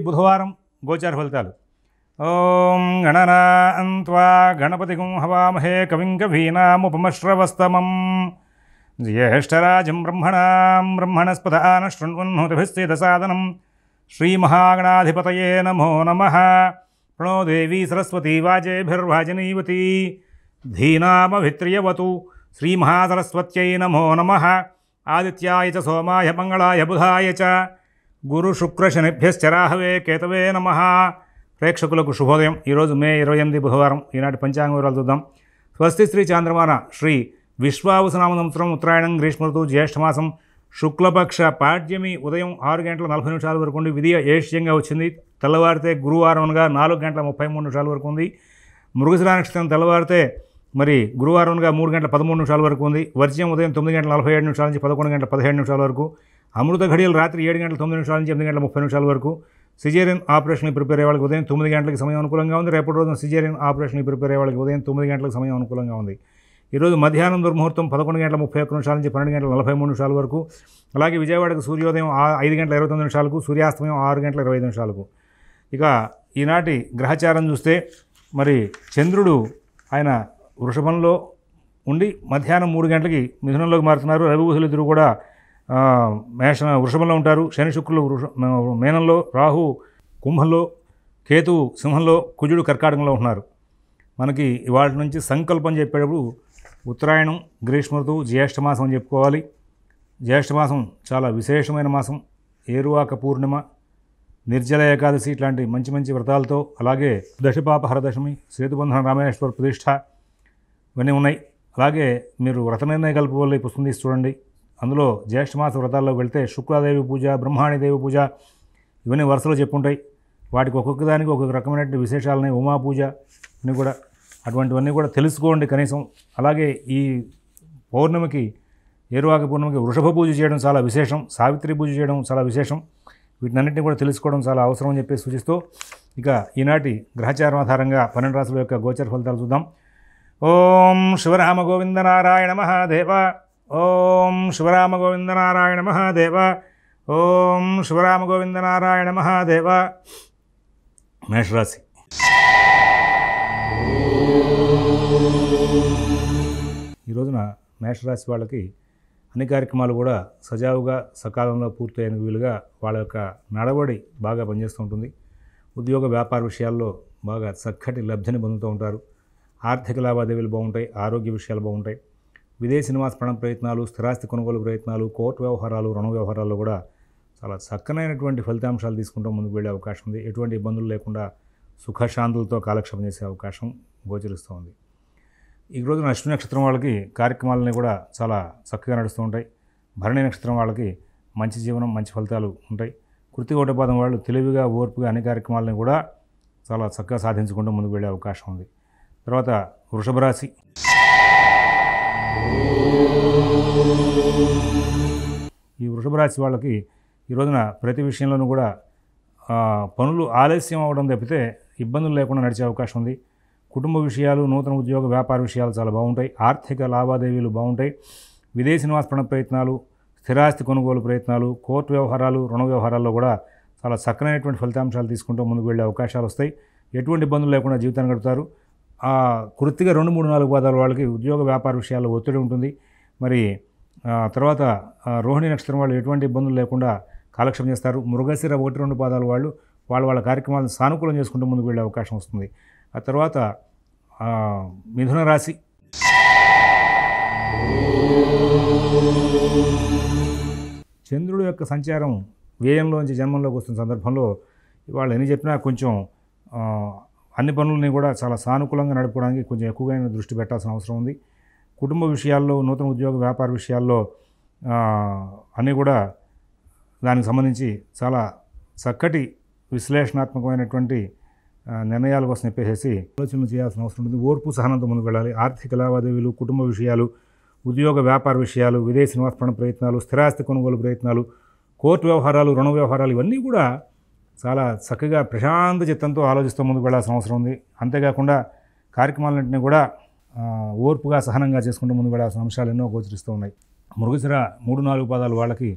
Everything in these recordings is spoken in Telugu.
బుధవారం గోచార ఫలితాలు. ఓం గణనాం త్వా గణపతిగం హవామహే కవిం కవీనాముపమశ్రవస్తమం జ్యేష్ఠరాజం బ్రహ్మణస్పదాన శృణ్వన్నోతిభిశ్చేదసాదనం శ్రీమహాగణాధిపతయే నమో నమః. ప్రణో దేవీ సరస్వతీ వాజేభిర్వాజనీవతి ధీనామభిత్రియవతు. శ్రీమహాసరస్వత్యై నమో నమః. ఆదిత్యాయ చ సోమాయ మంగళాయ బుధాయ చ గురు శుక్ర శనిభ్యశ్చరాహవే కేతవే నమః. ప్రేక్షకులకు శుభోదయం. ఈరోజు మే 28 బుధవారం. ఈనాటి పంచాంగ వివరాలు చూద్దాం. స్వస్తి శ్రీ చాంద్రమాన శ్రీ విశ్వావసునామ సంవత్సరం ఉత్తరాయణం గ్రీష్మ ఋతువు జ్యేష్ఠమాసం శుక్లపక్ష పాడ్యమి ఉదయం 6 గంటల 40 నిమిషాల వరకు ఉండి విధియ ఏష్యంగా వచ్చింది. తెల్లవారితే గురువారంగా 4 గంటల 33 నిమిషాల వరకు ఉంది. మృగశిర నక్షత్రం తెల్లవారితే మరి గురువారంగా 3 గంటల 13 నిమిషాల వరకు ఉంది. వర్జ్యం ఉదయం 9 గంటల 47 నిమిషాల నుంచి 11 గంటల 17 నిమిషాల వరకు. అమృత ఘడియలు రాత్రి 7 గంటల 9 నిమిషాల నుంచి 8 గంటల 30 నిమిషాల వరకు. సిజేరియన్ ఆపరేషన్ ప్రిపేర్ అయ్యే వాళ్ళకి ఉదయం 9 గంటలకు సమయం అనుకూలంగా ఉంది. రేపటి రోజున సిజేరియన్ ఆపరేషన్ ప్రిపేర్ అయ్యే వాళ్ళకి ఉదయం 9 గంటలకు సమయం అనుకూలంగా ఉంది. ఈరోజు మధ్యాహ్నం దుర్ముహూర్తం 11 గంటల 31 నిమిషాల నుంచి 12 గంటల 43 నిమిషాల వరకు. అలాగే విజయవాడకు సూర్యోదయం 5 గంటల 29 నిమిషాలకు, సూర్యాస్తమయం 6 గంటల 25 నిమిషాలకు. ఇక ఈనాటి గ్రహచారం చూస్తే మరి చంద్రుడు ఆయన వృషభంలో ఉండి మధ్యాహ్నం 3 గంటలకి మిథునంలోకి మారుతున్నారు. రవి బుధులు ఇద్దరు కూడా వృషభంలో ఉంటారు. శని శుక్రులు మేనంలో, రాహు కుంభంలో, కేతువు సింహంలో, కుజుడు కర్కాటకంలో ఉంటున్నారు. మనకి ఇవాళ నుంచి సంకల్పం చెప్పేటప్పుడు ఉత్తరాయణం గ్రీష్మ ఋతువు జ్యేష్ఠమాసం అని చెప్పుకోవాలి. జ్యేష్ఠమాసం చాలా విశేషమైన మాసం. ఏరువాక పూర్ణిమ, నిర్జల ఏకాదశి ఇట్లాంటి మంచి మంచి వ్రతాలతో, అలాగే దశపాపహర దశమి, సేతుబంధన రామేశ్వర ప్రతిష్ఠ ఇవన్నీ ఉన్నాయి. అలాగే మీరు వ్రత నిర్ణయ కల్పవల్లి పుస్తకం తీసి చూడండి. అందులో జ్యేష్ఠమాస వ్రతాల్లోకి వెళ్తే శుక్లాదేవి పూజ, బ్రహ్మాణిదేవి పూజ ఇవన్నీ వరుసలో చెప్పుంటాయి. వాటికి ఒక్కొక్క దానికి ఒక్కొక్క రకమైనటువంటి విశేషాలని, ఉమా పూజ అన్నీ కూడా అటువంటివన్నీ కూడా తెలుసుకోండి కనీసం. అలాగే ఈ పౌర్ణమికి, ఏరువాక పౌర్ణమికి వృషభ పూజ చేయడం చాలా విశేషం, సావిత్రి పూజ చేయడం చాలా విశేషం. వీటినన్నింటినీ కూడా తెలుసుకోవడం చాలా అవసరం అని చెప్పి సూచిస్తూ ఇక ఈనాటి గ్రహచారం ఆధారంగా 12 రాశుల యొక్క గోచర ఫలితాలు చూద్దాం. ఓం శివరామ గోవింద నారాయణ మహాదేవ. ఓం శివరామ గోవింద నారాయణ మహాదేవ. ఓం శివరామ గోవింద నారాయణ మహాదేవ. మేషరాశి. ఈ రోజున మేషరాశి వాళ్ళకి అన్ని కార్యక్రమాలు కూడా సజావుగా సకాలంలో పూర్తయ్యేందుకు వీలుగా వాళ్ళ యొక్క నడవడి బాగా పనిచేస్తూ ఉంటుంది. ఉద్యోగ వ్యాపార విషయాల్లో బాగా చక్కటి లబ్ధిని పొందుతూ ఉంటారు. ఆర్థిక లావాదేవీలు బాగుంటాయి. ఆరోగ్య విషయాలు బాగుంటాయి. విదేశీ నివాస ప్రయత్నాలు, స్థిరాస్తి కొనుగోలు ప్రయత్నాలు, కోర్టు వ్యవహారాలు, రుణ వ్యవహారాల్లో కూడా చాలా చక్కనైనటువంటి ఫలితాంశాలు తీసుకుంటూ ముందుకు వెళ్ళే అవకాశం ఉంది. ఎటువంటి ఇబ్బందులు లేకుండా సుఖశాంతులతో కాలక్షేపం చేసే అవకాశం గోచరిస్తూ ఉంది. ఈ రోజున అశ్విని నక్షత్రం వాళ్ళకి కార్యక్రమాలన్నీ కూడా చాలా చక్కగా నడుస్తూ ఉంటాయి. భరణి నక్షత్రం వాళ్ళకి మంచి జీవనం, మంచి ఫలితాలు ఉంటాయి. కృత్తిక ఒకటపాదం వాళ్ళు తెలివిగా, ఓర్పుగా అన్ని కార్యక్రమాలని కూడా చాలా చక్కగా సాధించుకుంటూ ముందుకు వెళ్ళే అవకాశం ఉంది. తర్వాత వృషభ రాశి. ఈ వృషభ రాశి వాళ్ళకి ఈ రోజున ప్రతి విషయంలోనూ కూడా పనులు ఆలస్యం అవ్వడం తప్పితే ఇబ్బందులు లేకుండా నడిచే అవకాశం ఉంది. కుటుంబ విషయాలు, నూతన ఉద్యోగ వ్యాపార విషయాలు చాలా బాగుంటాయి. ఆర్థిక లావాదేవీలు బాగుంటాయి. విదేశీ నివాస ప్రయత్నాలు, స్థిరాస్తి కొనుగోలు ప్రయత్నాలు, కోర్టు వ్యవహారాలు, రుణ వ్యవహారాల్లో కూడా చాలా చక్కనైనటువంటి ఫలితాంశాలు తీసుకుంటూ ముందుకు వెళ్ళే అవకాశాలు వస్తాయి. ఎటువంటి ఇబ్బందులు లేకుండా జీవితాన్ని గడుపుతారు. కృత్తిగా 2, 3, 4 పాదాల వాళ్ళకి ఉద్యోగ వ్యాపార విషయాల్లో ఒత్తిడి ఉంటుంది. మరి తర్వాత రోహిణి నక్షత్రం వాళ్ళు ఎటువంటి ఇబ్బందులు లేకుండా కాలక్షేపం చేస్తారు. మృగశిర 1, 2 పాదాల వాళ్ళు వాళ్ళ కార్యక్రమాలను సానుకూలం చేసుకుంటూ ముందుకు వెళ్ళే అవకాశం వస్తుంది. ఆ తర్వాత మిథున రాశి. చంద్రుడు యొక్క సంచారం వ్యయంలోంచి జన్మంలోకి వస్తున్న సందర్భంలో వాళ్ళు ఎన్ని చెప్పినా కొంచెం అన్ని పనులని కూడా చాలా సానుకూలంగా నడుపుకోవడానికి కొంచెం ఎక్కువగా దృష్టి పెట్టాల్సిన అవసరం ఉంది. కుటుంబ విషయాల్లో, నూతన ఉద్యోగ వ్యాపార విషయాల్లో అన్నీ కూడా దానికి సంబంధించి చాలా చక్కటి విశ్లేషణాత్మకమైనటువంటి నిర్ణయాల కోసం చెప్పేసి ఆలోచనలు చేయాల్సిన అవసరం ఉంటుంది. ఓర్పు సహనంతో ముందుకు వెళ్ళాలి. ఆర్థిక లావాదేవీలు, కుటుంబ విషయాలు, ఉద్యోగ వ్యాపార విషయాలు, విదేశీ నివాస ప్రయత్నాలు, స్థిరాస్తి కొనుగోలు ప్రయత్నాలు, కోర్టు వ్యవహారాలు, రుణ వ్యవహారాలు ఇవన్నీ కూడా చాలా చక్కగా ప్రశాంత చిత్తంతో ఆలోచిస్తూ ముందుకు వెళ్ళాల్సిన అవసరం ఉంది. అంతేకాకుండా కార్యక్రమాలన్నింటినీ కూడా ఓర్పుగా, సహనంగా చేసుకుంటూ ముందుకు వెళ్ళాల్సిన అంశాలు ఎన్నో గోచరిస్తూ ఉన్నాయి. మృగశిర 3, 4 పాదాలు వాళ్ళకి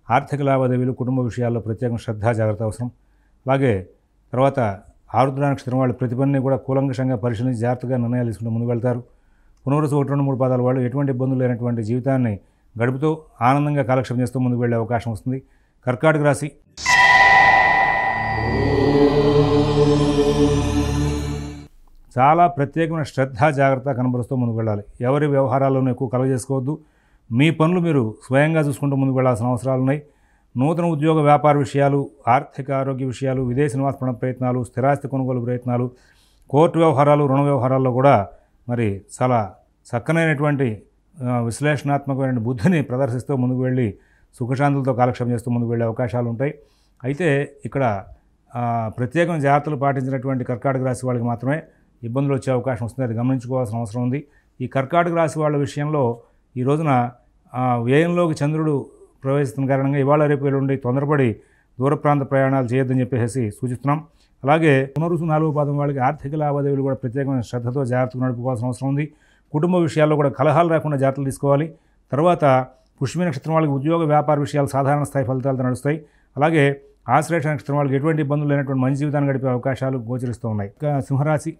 ఆర్థిక లావాదేవీలు, కుటుంబ విషయాల్లో ప్రత్యేక శ్రద్ధ, జాగ్రత్త అవసరం. అలాగే తర్వాత ఆరుద్ర నక్షత్రం వాళ్ళు ప్రతి పనిని కూడా కూలంకషంగా పరిశీలించి జాగ్రత్తగా నిర్ణయాలు తీసుకుంటూ ముందుకు వెళ్తారు. పునర్వసు 1, 2, 3 పాదాల వాళ్ళు ఎటువంటి ఇబ్బందులు లేనటువంటి జీవితాన్ని గడుపుతూ ఆనందంగా కాలక్షేపం చేస్తూ ముందుకు వెళ్ళే అవకాశం వస్తుంది. కర్కాటక రాశి చాలా ప్రత్యేకమైన శ్రద్ధ జాగ్రత్త కనబరుస్తూ ముందుకు వెళ్ళాలి. ఎవరి వ్యవహారాల్లోనూ ఎక్కువ కలగజేసుకోవద్దు. మీ పనులు మీరు స్వయంగా చూసుకుంటూ ముందుకు వెళ్ళాల్సిన అవసరాలు ఉన్నాయి. నూతన ఉద్యోగ వ్యాపార విషయాలు, ఆర్థిక ఆరోగ్య విషయాలు, విదేశీ నివాస ప్రయత్నాలు, స్థిరాస్తి కొనుగోలు ప్రయత్నాలు, కోర్టు వ్యవహారాలు, రుణ వ్యవహారాల్లో కూడా మరి చాలా చక్కనైనటువంటి విశ్లేషణాత్మకమైన బుద్ధిని ప్రదర్శిస్తూ ముందుకు వెళ్ళి సుఖశాంతులతో కాలక్షేపం చేస్తూ ముందుకు వెళ్ళే అవకాశాలు ఉంటాయి. అయితే ఇక్కడ ప్రత్యేకమైన జాగ్రత్తలు పాటించినటువంటి కర్కాటక రాశి వాళ్ళకి మాత్రమే ఇబ్బందులు వచ్చే అవకాశం వస్తుంది. అది గమనించుకోవాల్సిన అవసరం ఉంది. ఈ కర్కాటక రాశి వాళ్ళ విషయంలో ఈ రోజున వ్యయంలోకి చంద్రుడు ప్రవేశిస్తున్న కారణంగా ఇవాళ రేపు ఎల్లుండి తొందరపడి దూర ప్రాంత ప్రయాణాలు చేయొద్దని చెప్పేసి సూచిస్తున్నాం. అలాగే పునరుసు 4వ పాదం వాళ్ళకి ఆర్థిక లావాదేవీలు కూడా ప్రత్యేకమైన శ్రద్ధతో జాగ్రత్తగా నడుపుకోవాల్సిన అవసరం ఉంది. కుటుంబ విషయాల్లో కూడా కలహాలు రాకుండా జాగ్రత్తలు తీసుకోవాలి. తర్వాత పుష్మి నక్షత్రం వాళ్ళకి ఉద్యోగ వ్యాపార విషయాలు సాధారణ స్థాయి ఫలితాలతో నడుస్తాయి. అలాగే ఆశ్లేష నక్షత్రం వాళ్ళకి ఎటువంటి ఇబ్బందులు లేనటువంటి మంచి జీవితాన్ని గడిపే అవకాశాలు గోచరిస్తూ ఉన్నాయి. ఇంకా సింహరాశి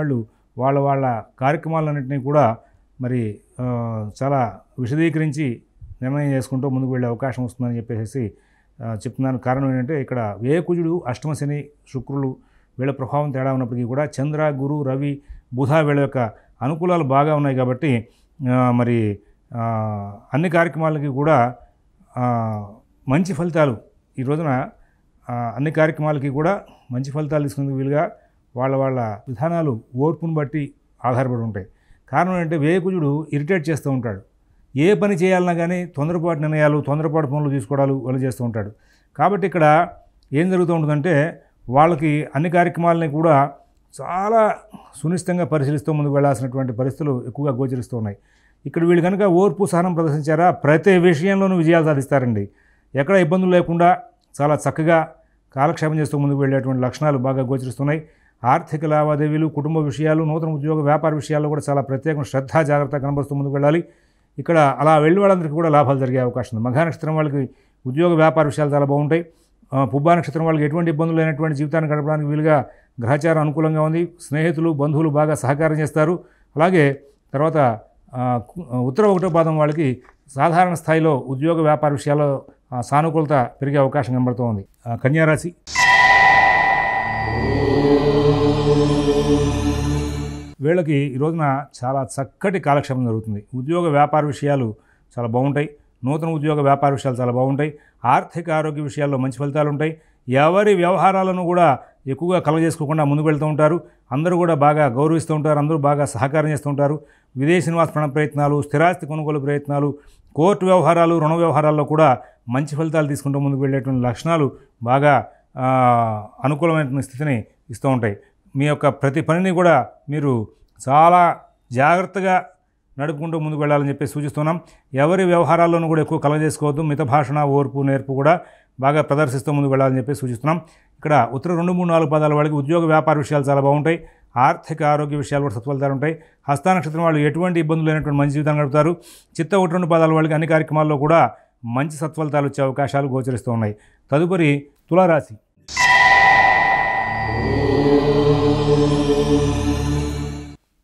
వాళ్ళు వాళ్ళ కార్యక్రమాలన్నింటినీ కూడా మరి చాలా విశదీకరించి నిర్ణయం చేసుకుంటూ ముందుకు వెళ్ళే అవకాశం వస్తుందని చెప్పేసి చెప్తున్నాను. కారణం ఏంటంటే ఇక్కడ వ్యయకుజుడు, అష్టమ శని, శుక్రులు వీళ్ళ ప్రభావం తేడా ఉన్నప్పటికీ కూడా చంద్ర, గురు, రవి, బుధ వీళ్ళ యొక్క అనుకూలాలు బాగా ఉన్నాయి కాబట్టి మరి అన్ని కార్యక్రమాలకి కూడా మంచి ఫలితాలు ఈ రోజున అన్ని కార్యక్రమాలకి కూడా మంచి ఫలితాలు తీసుకునేందుకు వీలుగా వాళ్ళ విధానాలు ఓర్పును బట్టి ఆధారపడి ఉంటాయి. కారణం ఏంటంటే వ్యయకుజుడు ఇరిటేట్ చేస్తూ ఉంటాడు. ఏ పని చేయాలన్నా కానీ తొందరపాటు నిర్ణయాలు, తొందరపాటు పనులు తీసుకోవడాలు వాళ్ళు చేస్తూ ఉంటాడు. కాబట్టి ఇక్కడ ఏం జరుగుతూ ఉంటుందంటే వాళ్ళకి అన్ని కార్యక్రమాలని కూడా చాలా సునిశ్చితంగా పరిశీలిస్తూ ముందుకు వెళ్ళాల్సినటువంటి పరిస్థితులు ఎక్కువగా గోచరిస్తూ ఉన్నాయి. ఇక్కడ వీళ్ళు కనుక ఓర్పు సహనం ప్రదర్శించారా ప్రతి విషయంలోనూ విజయాలు సాధిస్తారండి. ఎక్కడ ఇబ్బందులు లేకుండా చాలా చక్కగా కాలక్షేపం చేస్తూ ముందుకు వెళ్ళేటువంటి లక్షణాలు బాగా గోచరిస్తున్నాయి. ఆర్థిక లావాదేవీలు, కుటుంబ విషయాలు, నూతన ఉద్యోగ వ్యాపార విషయాల్లో కూడా చాలా ప్రత్యేకమైన శ్రద్ధ జాగ్రత్త కనబరుస్తూ ముందుకు వెళ్ళాలి. ఇక్కడ అలా వెళ్ళి వాళ్ళందరికీ కూడా లాభాలు జరిగే అవకాశం ఉంది. మఘా నక్షత్రం వాళ్ళకి ఉద్యోగ వ్యాపార విషయాలు చాలా బాగుంటాయి. పుబ్బా నక్షత్రం వాళ్ళకి ఎటువంటి ఇబ్బందులు లేనటువంటి జీవితాన్ని గడపడానికి వీలుగా గ్రహచారం అనుకూలంగా ఉంది. స్నేహితులు, బంధువులు బాగా సహకారం చేస్తారు. అలాగే తర్వాత ఉత్తర 1వ పాదం వాళ్ళకి సాధారణ స్థాయిలో ఉద్యోగ వ్యాపార విషయాల్లో సానుకూలత పెరిగే అవకాశం కనబడుతోంది. కన్యారాశి వీళ్ళకి ఈ రోజున చాలా చక్కటి కాలక్షేపం జరుగుతుంది. ఉద్యోగ వ్యాపార విషయాలు చాలా బాగుంటాయి. నూతన ఉద్యోగ వ్యాపార విషయాలు చాలా బాగుంటాయి. ఆర్థిక ఆరోగ్య విషయాల్లో మంచి ఫలితాలు ఉంటాయి. ఎవరి వ్యవహారాలను కూడా ఎక్కువగా కలగజేసుకోకుండా ముందుకు వెళ్తూ ఉంటారు. అందరూ కూడా బాగా గౌరవిస్తూ ఉంటారు. అందరూ బాగా సహకారం చేస్తూ ఉంటారు. విదేశీ నివాస ప్రయత్నాలు, స్థిరాస్తి కొనుగోలు ప్రయత్నాలు, కోర్టు వ్యవహారాలు, రుణ వ్యవహారాల్లో కూడా మంచి ఫలితాలు తీసుకుంటూ ముందుకు వెళ్ళేటువంటి లక్షణాలు బాగా అనుకూలమైనటువంటి స్థితిని ఇస్తూ ఉంటాయి. మీ యొక్క ప్రతి పనిని కూడా మీరు చాలా జాగ్రత్తగా నడుపుకుంటూ ముందుకు వెళ్ళాలని చెప్పి సూచిస్తున్నాం. ఎవరి వ్యవహారాల్లోనూ కూడా ఎక్కువ కలగజేసుకోవద్దు. మిత భాషణ, ఓర్పు, నేర్పు కూడా బాగా ప్రదర్శిస్తూ ముందుకు వెళ్ళాలని చెప్పి సూచిస్తున్నాం. ఇక్కడ ఉత్తర 2, 3, 4 పాదాల వాళ్ళకి ఉద్యోగ వ్యాపార విషయాలు చాలా బాగుంటాయి. ఆర్థిక ఆరోగ్య విషయాలు కూడా సత్ఫలితాలు ఉంటాయి. హస్త నక్షత్రం వాళ్ళు ఎటువంటి ఇబ్బందులు లేనటువంటి మంచి జీవితాన్ని గడుపుతారు. చిత్త 1, 2 పాదాల వాళ్ళకి అన్ని కార్యక్రమాల్లో కూడా మంచి సత్ఫలితాలు వచ్చే అవకాశాలు గోచరిస్తూ ఉన్నాయి. తదుపరి తులారాశి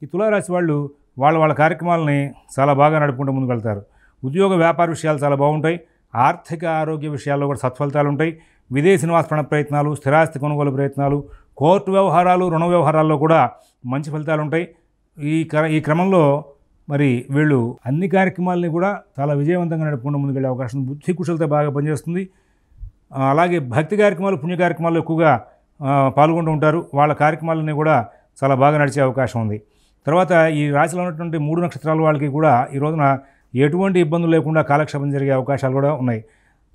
ఈ తులారాశి వాళ్ళు వాళ్ళ కార్యక్రమాలని చాలా బాగా నడుపుకుంటూ ముందుకు వెళ్తారు. ఉద్యోగ వ్యాపార విషయాలు చాలా బాగుంటాయి. ఆర్థిక ఆరోగ్య విషయాల్లో కూడా సత్ఫలితాలు ఉంటాయి. విదేశీ నివాస ప్రయత్నాలు, స్థిరాస్తి కొనుగోలు ప్రయత్నాలు, కోర్టు వ్యవహారాలు, రుణ వ్యవహారాల్లో కూడా మంచి ఫలితాలు ఉంటాయి. ఈ క్రమంలో మరి వీళ్ళు అన్ని కార్యక్రమాలని కూడా చాలా విజయవంతంగా నడుపుకుంటూ ముందుకెళ్ళే అవకాశం, బుద్ధి కుశలత బాగా పనిచేస్తుంది. అలాగే భక్తి కార్యక్రమాలు, పుణ్య కార్యక్రమాలు ఎక్కువగా పాల్గొంటూ ఉంటారు. వాళ్ళ కార్యక్రమాలన్నీ కూడా చాలా బాగా నడిచే అవకాశం ఉంది. తర్వాత ఈ రాశిలో ఉన్నటువంటి 3 నక్షత్రాల వాళ్ళకి కూడా ఈ రోజున ఎటువంటి ఇబ్బందులు లేకుండా కాలక్షేపం జరిగే అవకాశాలు కూడా ఉన్నాయి.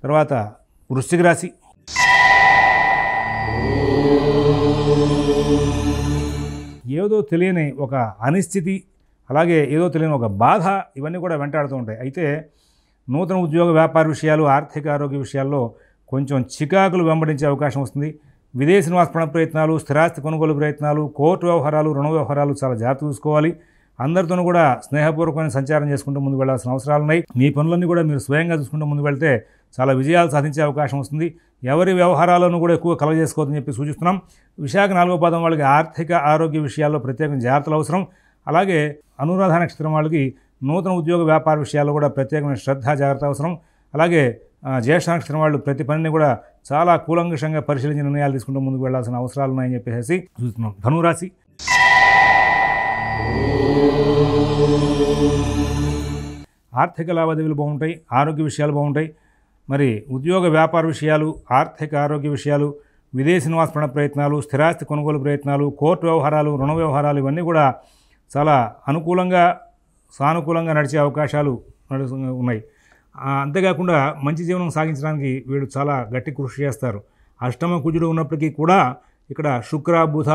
తర్వాత వృశ్చిక రాశి ఏదో తెలియని ఒక అనిశ్చితి, అలాగే ఏదో తెలియని ఒక బాధ, ఇవన్నీ కూడా వెంటాడుతూ ఉంటాయి. అయితే నూతన ఉద్యోగ వ్యాపార విషయాలు, ఆర్థిక ఆరోగ్య విషయాల్లో కొంచెం చికాకులు వెంబడించే అవకాశం వస్తుంది. విదేశీ నివాస ప్రయత్నాలు, స్థిరాస్తి కొనుగోలు ప్రయత్నాలు, కోర్టు వ్యవహారాలు, రుణ వ్యవహారాలు చాలా జాగ్రత్త చూసుకోవాలి. అందరితోనూ కూడా స్నేహపూర్వకమైన సంచారం చేసుకుంటూ ముందుకు వెళ్ళాల్సిన అవసరాలు ఉన్నాయి. మీ పనులన్నీ కూడా మీరు స్వయంగా చూసుకుంటూ ముందుకు వెళ్తే చాలా విజయాలు సాధించే అవకాశం వస్తుంది. ఎవరి వ్యవహారాలను కూడా ఎక్కువ కలగజేసుకోవద్దని చెప్పి సూచిస్తున్నాం. విశాఖ 4వ పాదం వాళ్ళకి ఆర్థిక ఆరోగ్య విషయాల్లో ప్రత్యేకంగా జాగ్రత్తలు అవసరం. అలాగే అనురాధ నక్షత్రం వాళ్ళకి నూతన ఉద్యోగ వ్యాపార విషయాల్లో కూడా ప్రత్యేకమైన శ్రద్ధ జాగ్రత్త అవసరం. అలాగే జ్యేష్ఠ నక్షత్రం వాళ్ళు ప్రతి పనిని కూడా చాలా కూలంకషంగా పరిశీలించి నిర్ణయాలు తీసుకుంటూ ముందుకు వెళ్లాల్సిన అవసరాలు ఉన్నాయని చెప్పేసి చూస్తున్నాం. ధనురాశి. ఆర్థిక లావాదేవీలు బాగుంటాయి, ఆరోగ్య విషయాలు బాగుంటాయి. మరి ఉద్యోగ వ్యాపార విషయాలు, ఆర్థిక ఆరోగ్య విషయాలు, విదేశీ నివాస ప్రయత్నాలు, స్థిరాస్తి కొనుగోలు ప్రయత్నాలు, కోర్టు వ్యవహారాలు, రుణ వ్యవహారాలు ఇవన్నీ కూడా చాలా అనుకూలంగా సానుకూలంగా నడిచే అవకాశాలు ఉన్నాయి. అంతేకాకుండా మంచి జీవనం సాగించడానికి వీళ్ళు చాలా గట్టి కృషి చేస్తారు. అష్టమ కుజుడు ఉన్నప్పటికీ కూడా ఇక్కడ శుక్ర, బుధ,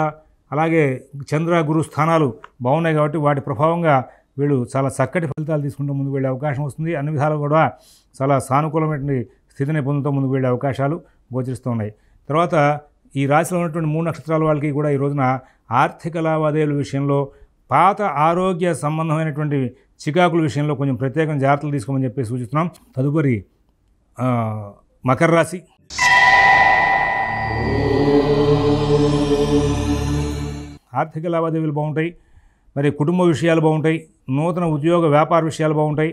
అలాగే చంద్ర, గురు స్థానాలు బాగున్నాయి కాబట్టి వాటి ప్రభావంగా వీళ్ళు చాలా చక్కటి ఫలితాలు తీసుకుంటూ ముందుకు వెళ్ళే అవకాశం వస్తుంది. అన్ని విధాలు కూడా చాలా సానుకూలమైన స్థితిని పొందుతూ ముందుకు వెళ్ళే అవకాశాలు గోచరిస్తూ ఉన్నాయి. తర్వాత ఈ రాశిలో ఉన్నటువంటి 3 నక్షత్రాల వాళ్ళకి కూడా ఈ రోజున ఆర్థిక లావాదేవీల విషయంలో, పాత ఆరోగ్య సంబంధమైనటువంటి చికాకుల విషయంలో కొంచెం ప్రత్యేకంగా జాగ్రత్తలు తీసుకోమని చెప్పి సూచిస్తున్నాం. తదుపరి మకర రాశి. ఆర్థిక లావాదేవీలు బాగుంటాయి, మరి కుటుంబ విషయాలు బాగుంటాయి, నూతన ఉద్యోగ వ్యాపార విషయాలు బాగుంటాయి,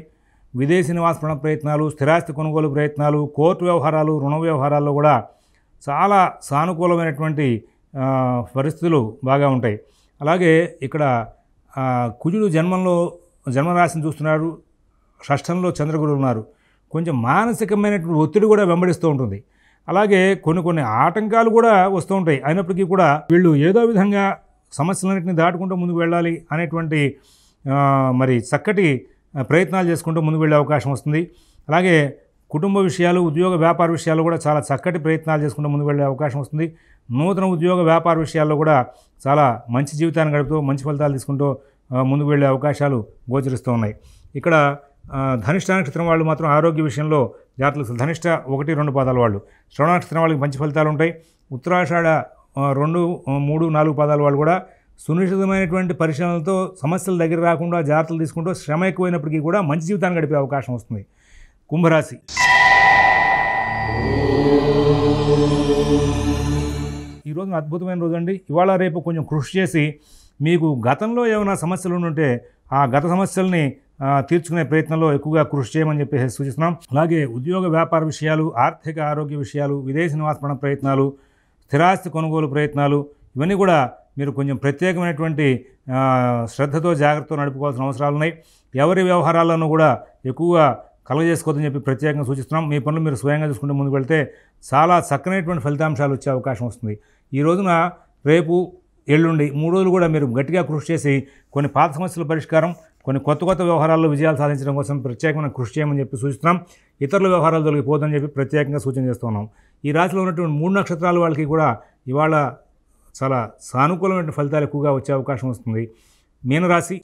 విదేశీ నివాస ప్రయత్నాలు, స్థిరాస్తి కొనుగోలు ప్రయత్నాలు, కోర్టు వ్యవహారాలు, రుణ వ్యవహారాల్లో కూడా చాలా సానుకూలమైనటువంటి పరిస్థితులు బాగా ఉంటాయి. అలాగే ఇక్కడ కుజుడు జన్మరాశిని చూస్తున్నారు, షష్ఠంలో చంద్రగురు ఉన్నారు. కొంచెం మానసికమైనటువంటి ఒత్తిడి కూడా వెంబడిస్తూ ఉంటుంది. అలాగే కొన్ని ఆటంకాలు కూడా వస్తూ ఉంటాయి. అయినప్పటికీ కూడా వీళ్ళు ఏదో విధంగా సమస్యలన్నింటినీ దాటుకుంటూ ముందుకు వెళ్ళాలి అనేటువంటి మరి చక్కటి ప్రయత్నాలు చేసుకుంటూ ముందుకు వెళ్ళే అవకాశం వస్తుంది. అలాగే కుటుంబ విషయాలు, ఉద్యోగ వ్యాపార విషయాలు కూడా చాలా చక్కటి ప్రయత్నాలు చేసుకుంటూ ముందుకు వెళ్ళే అవకాశం వస్తుంది. నూతన ఉద్యోగ వ్యాపార విషయాల్లో కూడా చాలా మంచి జీవితాన్ని గడుపుతూ మంచి ఫలితాలు తీసుకుంటూ ముందుకు వెళ్ళే అవకాశాలు గోచరిస్తూ ఉన్నాయి. ఇక్కడ ధనిష్ట నక్షత్రం వాళ్ళు మాత్రం ఆరోగ్య విషయంలో జాగ్రత్తలు. ధనిష్ట 1, 2 పాదాల వాళ్ళు. శ్రవణ నక్షత్రం వాళ్ళకి మంచి ఫలితాలు ఉంటాయి. ఉత్తరాషాఢ 2, 3, 4 పాదాల వాళ్ళు కూడా సునిశ్చితమైనటువంటి పరిశీలనలతో సమస్యల దగ్గర రాకుండా జాగ్రత్తలు తీసుకుంటూ శ్రమ ఎక్కువైనప్పటికీ కూడా మంచి జీవితాన్ని గడిపే అవకాశం వస్తుంది. కుంభరాశి. ఈ రోజున అద్భుతమైన రోజు అండి. ఇవాళ రేపు కొంచెం కృషి చేసి మీకు గతంలో ఏమైనా సమస్యలు ఉంటే ఆ గత సమస్యల్ని తీర్చుకునే ప్రయత్నంలో ఎక్కువగా కృషి చేయమని చెప్పేసి సూచిస్తున్నాం. అలాగే ఉద్యోగ వ్యాపార విషయాలు, ఆర్థిక ఆరోగ్య విషయాలు, విదేశీ నివాస ప్రయత్నాలు, స్థిరాస్తి కొనుగోలు ప్రయత్నాలు ఇవన్నీ కూడా మీరు కొంచెం ప్రత్యేకమైనటువంటి శ్రద్ధతో జాగ్రత్తతో నడుపుకోవాల్సిన అవసరాలు ఉన్నాయి. ఎవరి వ్యవహారాలను కూడా ఎక్కువగా కలగజేసుకోవద్దని చెప్పి ప్రత్యేకంగా సూచిస్తున్నాం. మీ పనులు మీరు స్వయంగా చూసుకుంటూ ముందుకు వెళ్తే చాలా చక్కనైనటువంటి ఫలితాంశాలు వచ్చే అవకాశం వస్తుంది. ఈ రోజున రేపు ఎల్లుండి 3 రోజులు కూడా మీరు గట్టిగా కృషి చేసి కొన్ని పాత సమస్యల పరిష్కారం, కొన్ని కొత్త వివహారాల్లో విజయాలు సాధించడం కోసం ప్రత్యేకమైన కృషి చేయమని చెప్పి సూచిస్తున్నాం. ఇతరుల వ్యవహారాలు తొలగిపోదని చెప్పి ప్రత్యేకంగా సూచన చేస్తున్నాం. ఈ రాశిలో ఉన్నటువంటి 3 నక్షత్రాల వాళ్ళకి కూడా ఇవాళ చాలా సానుకూలమైన ఫలితాలు ఎక్కువగా వచ్చే అవకాశం వస్తుంది. మీనరాశి.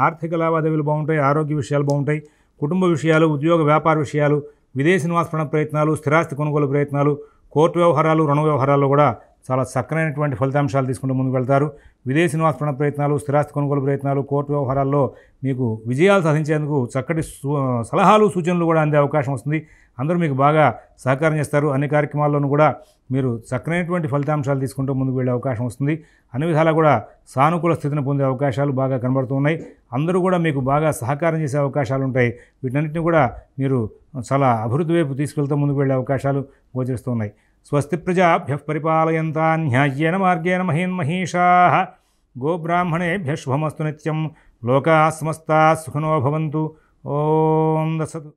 ఆర్థిక లావాదేవీలు బాగుంటాయి, ఆరోగ్య విషయాలు బాగుంటాయి, కుటుంబ విషయాలు, ఉద్యోగ వ్యాపార విషయాలు, విదేశీ నివాస ప్రయత్నాలు, స్థిరాస్తి కొనుగోలు ప్రయత్నాలు, కోర్టు వ్యవహారాలు, రుణ వ్యవహారాల్లో కూడా చాలా చక్కనైనటువంటి ఫలితాంశాలు తీసుకుంటూ ముందుకు వెళ్తారు. విదేశీ నివాస ప్రయత్నాలు, స్థిరాస్తి కొనుగోలు ప్రయత్నాలు, కోర్టు వ్యవహారాల్లో మీకు విజయాలు సాధించేందుకు చక్కటి సలహాలు, సూచనలు కూడా అందే అవకాశం వస్తుంది. అందరూ మీకు బాగా సహకారం చేస్తారు. అన్ని కార్యక్రమాల్లోనూ కూడా మీరు చక్కనైనటువంటి ఫలితాంశాలు తీసుకుంటూ ముందుకు వెళ్ళే అవకాశం వస్తుంది. అన్ని విధాలా కూడా సానుకూల స్థితిని పొందే అవకాశాలు బాగా కనబడుతున్నాయి. అందరూ కూడా మీకు బాగా సహకారం చేసే అవకాశాలు ఉంటాయి. వీటన్నిటిని కూడా మీరు చాలా అభివృద్ధి వైపు తీసుకెళ్తూ ముందుకు వెళ్ళే అవకాశాలు గోచరిస్తున్నాయి. స్వస్తి ప్రజాభ్యః పరిపాలయంతాం న్యాయేన మార్గేణ మహీన్మహీషాః గోబ్రాహ్మణేభ్యః శుభమస్తు నిత్యం. లోకాః సమస్తాః సుఖినో భవంతు. ఓం దసతు.